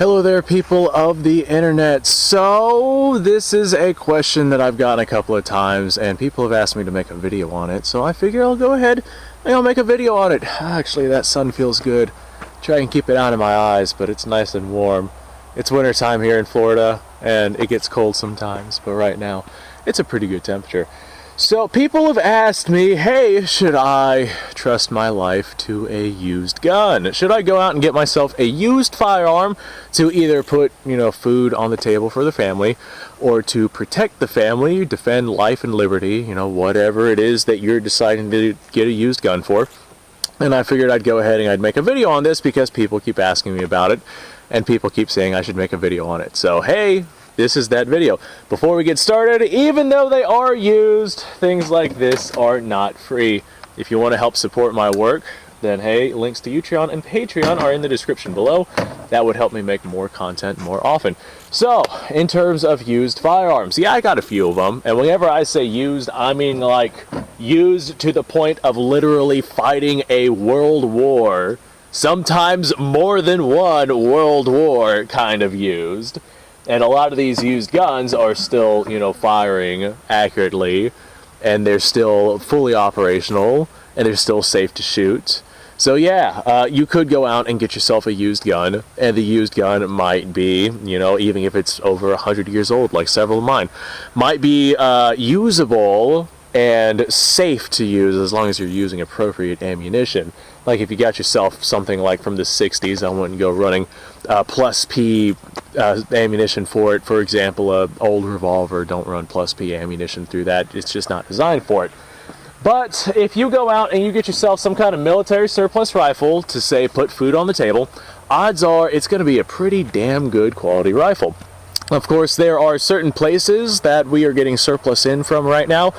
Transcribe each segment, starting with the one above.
Hello there, people of the internet. So this is a question that I've gotten a couple of times and people have asked me to make a video on it, so I figure I'll go ahead and I'll make a video on it. Actually, that sun feels good. Try and keep it out of my eyes, but it's nice and warm. It's winter time here in Florida and it gets cold sometimes, but right now it's a pretty good temperature. So people have asked me, hey, should I trust my life to a used gun? Should I go out and get myself a used firearm to either put, food on the table for the family, or to protect the family, defend life and liberty, whatever it is that you're deciding to get a used gun for. And I figured I'd go ahead and I'd make a video on this because people keep asking me about it, and people keep saying I should make a video on it. So hey, this is that video. Before we get started, even though they are used, things like this are not free. If you want to help support my work, then hey, links to Utreon and Patreon are in the description below. That would help me make more content more often. So, in terms of used firearms, yeah, I got a few of them. And whenever I say used, I mean like used to the point of literally fighting a world war. Sometimes more than one world war kind of used. And a lot of these used guns are still, firing accurately, and they're still fully operational, and they're still safe to shoot. So yeah, you could go out and get yourself a used gun, and the used gun might be, even if it's over 100 years old, like several of mine, might be usable and safe to use as long as you're using appropriate ammunition. Like if you got yourself something like from the 60s, I wouldn't go running plus P ammunition for it. For example, a old revolver, don't run plus P ammunition through that. It's just not designed for it. But if you go out and you get yourself some kind of military surplus rifle to, say, put food on the table, odds are it's going to be a pretty damn good quality rifle. Of course, there are certain places that we are getting surplus in from right now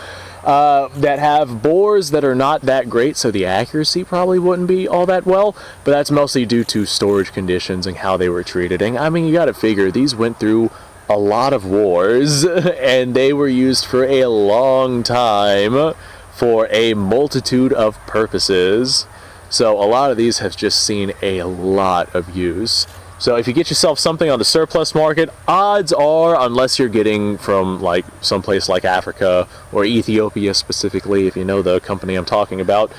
that have bores that are not that great, so the accuracy probably wouldn't be all that well, but that's mostly due to storage conditions and how they were treated. And I mean, you got to figure these went through a lot of wars and they were used for a long time for a multitude of purposes. So a lot of these have just seen a lot of use. So if you get yourself something on the surplus market, odds are, unless you're getting from like someplace like Africa or Ethiopia specifically, if you know the company I'm talking about,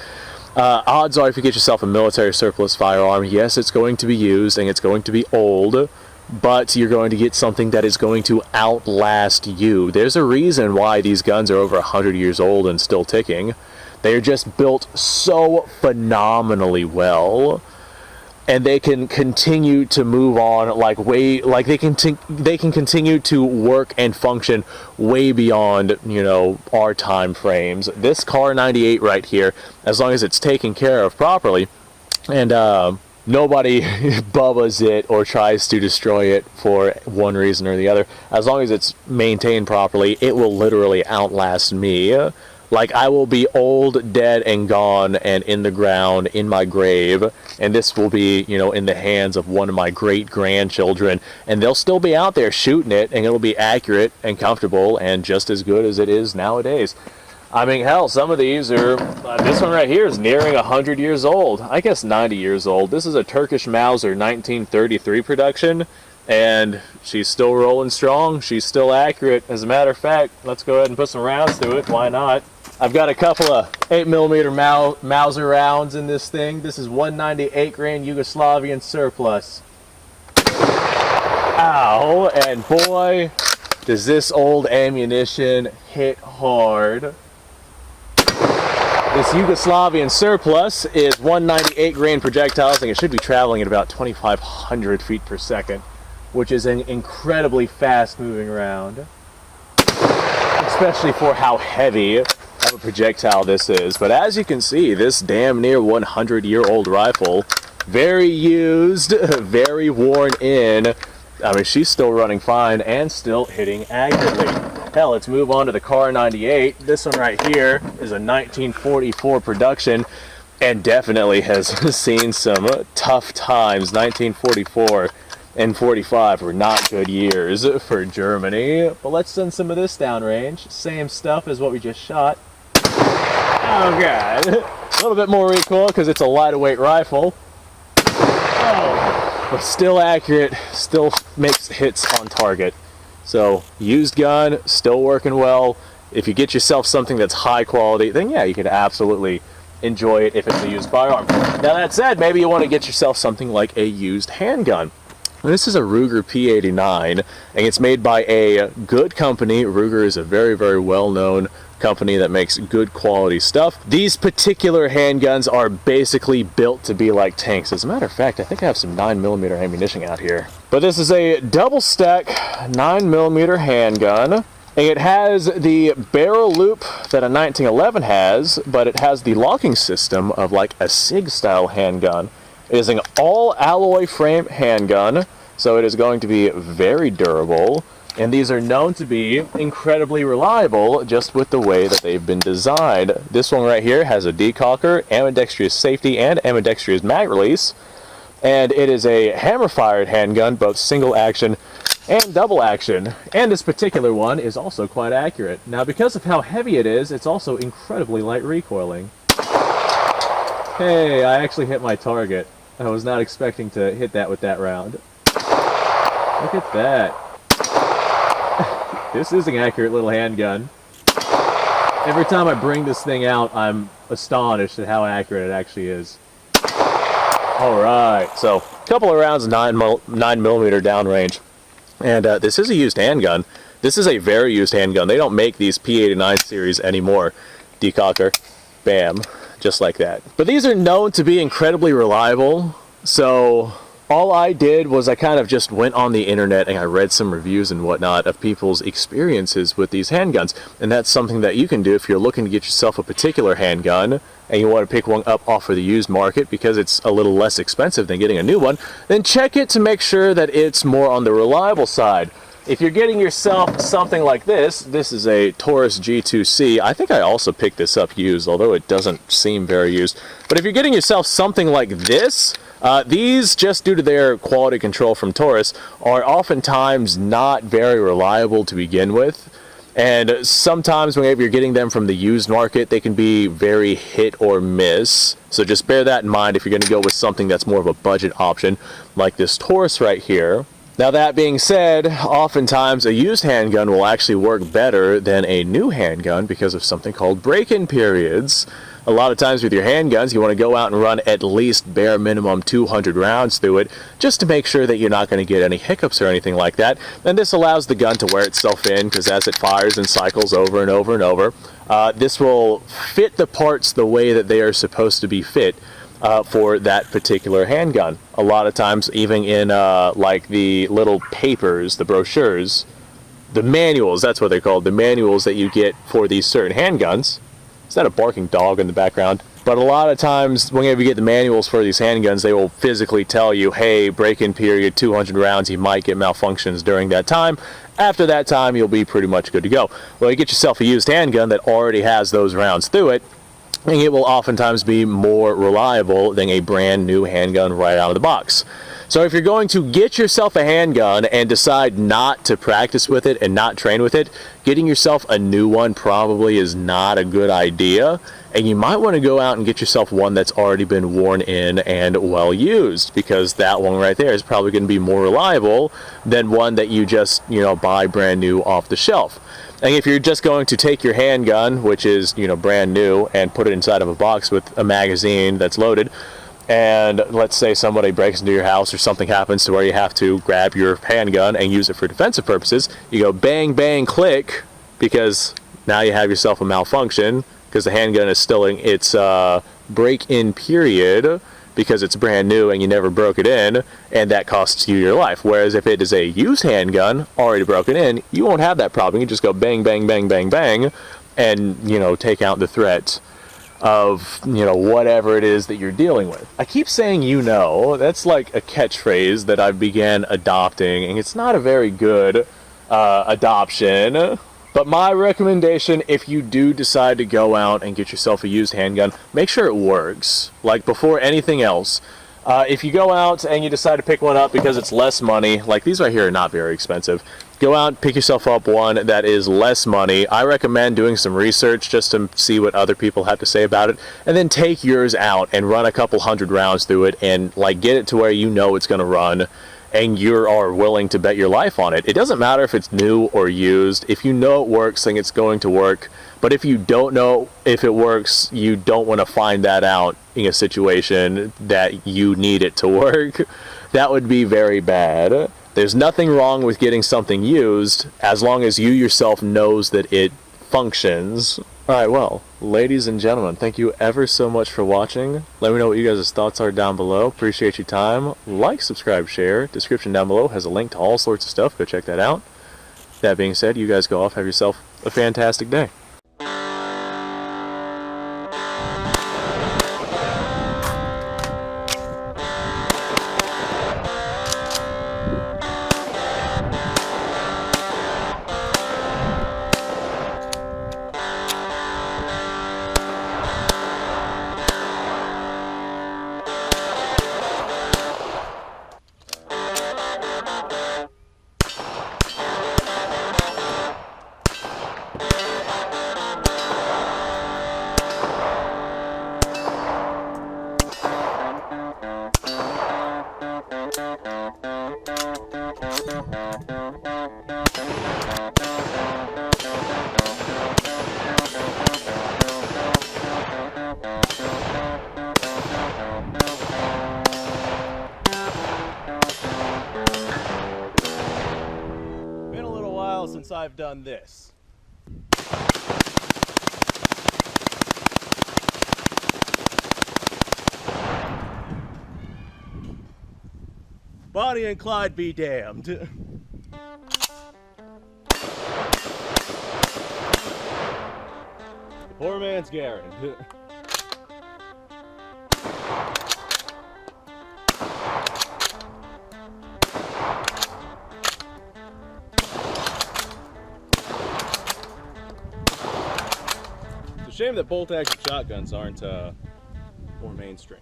odds are if you get yourself a military surplus firearm, yes, it's going to be used and it's going to be old, but you're going to get something that is going to outlast you. There's a reason why these guns are over 100 years old and still ticking. They're just built so phenomenally well. And they can continue to move on they can continue to work and function way beyond, our time frames. This Car 98 right here, as long as it's taken care of properly, and nobody bubbas it or tries to destroy it for one reason or the other, as long as it's maintained properly, it will literally outlast me. Like, I will be old, dead, and gone, and in the ground, in my grave, and this will be, in the hands of one of my great-grandchildren, and they'll still be out there shooting it, and it'll be accurate and comfortable and just as good as it is nowadays. I mean, hell, some of these are, this one right here is nearing 100 years old. I guess 90 years old. This is a Turkish Mauser 1933 production, and she's still rolling strong. She's still accurate. As a matter of fact, let's go ahead and put some rounds through it. Why not? I've got a couple of 8mm Mauser rounds in this thing. This is 198 grain Yugoslavian surplus. Ow, and boy, does this old ammunition hit hard. This Yugoslavian surplus is 198 grain projectiles, and it should be traveling at about 2,500 feet per second, which is an incredibly fast moving round, especially for how heavy of a projectile this is. But as you can see, this damn near 100-year-old rifle, very used, very worn in. I mean, she's still running fine and still hitting accurately. Hell, let's move on to the Car 98. This one right here is a 1944 production and definitely has seen some tough times. 1944 and 45 were not good years for Germany. But let's send some of this downrange. Same stuff as what we just shot. Oh god. A little bit more recoil because it's a lighter weight rifle. Oh, but still accurate, still makes hits on target. So used gun, still working well. If you get yourself something that's high quality, then yeah, you can absolutely enjoy it if it's a used firearm. Now that said, maybe you want to get yourself something like a used handgun. This is a Ruger P89, and it's made by a good company. Ruger is a very, very well-known company that makes good quality stuff. These particular handguns are basically built to be like tanks. As a matter of fact, I think I have some 9mm ammunition out here. But this is a double stack 9mm handgun. It has the barrel loop that a 1911 has, but it has the locking system of like a SIG style handgun. It is an all alloy frame handgun, so it is going to be very durable, and these are known to be incredibly reliable just with the way that they've been designed. This one right here has a decocker, ambidextrous safety, and ambidextrous mag release, and it is a hammer fired handgun, both single action and double action, and this particular one is also quite accurate. Now because of how heavy it is, it's also incredibly light recoiling. Hey, I actually hit my target. I was not expecting to hit that with that round. Look at that. This is an accurate little handgun. Every time I bring this thing out, I'm astonished at how accurate it actually is. Alright, so a couple of rounds, 9mm downrange. And this is a used handgun. This is a very used handgun. They don't make these P89 series anymore. Decocker, bam, just like that. But these are known to be incredibly reliable, so all I did was I kind of just went on the internet and I read some reviews and whatnot of people's experiences with these handguns. And that's something that you can do if you're looking to get yourself a particular handgun and you want to pick one up off of the used market because it's a little less expensive than getting a new one. Then check it to make sure that it's more on the reliable side. If you're getting yourself something like this is a Taurus G2C. I think I also picked this up used, although it doesn't seem very used. But if you're getting yourself something like this, these, just due to their quality control from Taurus, are oftentimes not very reliable to begin with. And sometimes whenever you're getting them from the used market, they can be very hit or miss. So just bear that in mind if you're going to go with something that's more of a budget option, like this Taurus right here. Now that being said, oftentimes a used handgun will actually work better than a new handgun because of something called break-in periods. A lot of times with your handguns, you want to go out and run at least bare minimum 200 rounds through it, just to make sure that you're not going to get any hiccups or anything like that. And this allows the gun to wear itself in, because as it fires and cycles over and over and over, this will fit the parts the way that they are supposed to be fit for that particular handgun. A lot of times, even in like the little papers, the brochures, the manuals, that's what they're called, the manuals that you get for these certain handguns. Is that a barking dog in the background? But a lot of times, whenever you get the manuals for these handguns, they will physically tell you, hey, break-in period, 200 rounds, you might get malfunctions during that time. After that time, you'll be pretty much good to go. Well, you get yourself a used handgun that already has those rounds through it, and it will oftentimes be more reliable than a brand new handgun right out of the box. So if you're going to get yourself a handgun and decide not to practice with it and not train with it, getting yourself a new one probably is not a good idea. And you might want to go out and get yourself one that's already been worn in and well used, because that one right there is probably going to be more reliable than one that you just, buy brand new off the shelf. And if you're just going to take your handgun, which is, brand new, and put it inside of a box with a magazine that's loaded, and let's say somebody breaks into your house or something happens to where you have to grab your handgun and use it for defensive purposes, you go bang, bang, click, because now you have yourself a malfunction, because the handgun is still in its break-in period, because it's brand new and you never broke it in, and that costs you your life. Whereas if it is a used handgun, already broken in, you won't have that problem. You just go bang, bang, bang, bang, bang, and, take out the threat of, whatever it is that you're dealing with. I keep saying that's like a catchphrase that I began adopting, and it's not a very good adoption. But my recommendation, if you do decide to go out and get yourself a used handgun, make sure it works. Like before anything else, If you go out and you decide to pick one up because it's less money, like these right here are not very expensive, go out and pick yourself up one that is less money. I recommend doing some research just to see what other people have to say about it, and then take yours out and run a couple hundred rounds through it and like get it to where you know it's going to run and you are willing to bet your life on it. It doesn't matter if it's new or used. If you know it works, then it's going to work. But if you don't know if it works, you don't want to find that out in a situation that you need it to work. That would be very bad. There's nothing wrong with getting something used as long as you yourself knows that it functions. Alright, well, ladies and gentlemen, thank you ever so much for watching. Let me know what you guys' thoughts are down below. Appreciate your time. Like, subscribe, share. Description down below has a link to all sorts of stuff. Go check that out. That being said, you guys go off. Have yourself a fantastic day. Been a little while since I've done this. Bonnie and Clyde be damned. Poor man's Garen. It's a shame that bolt-action shotguns aren't more mainstream.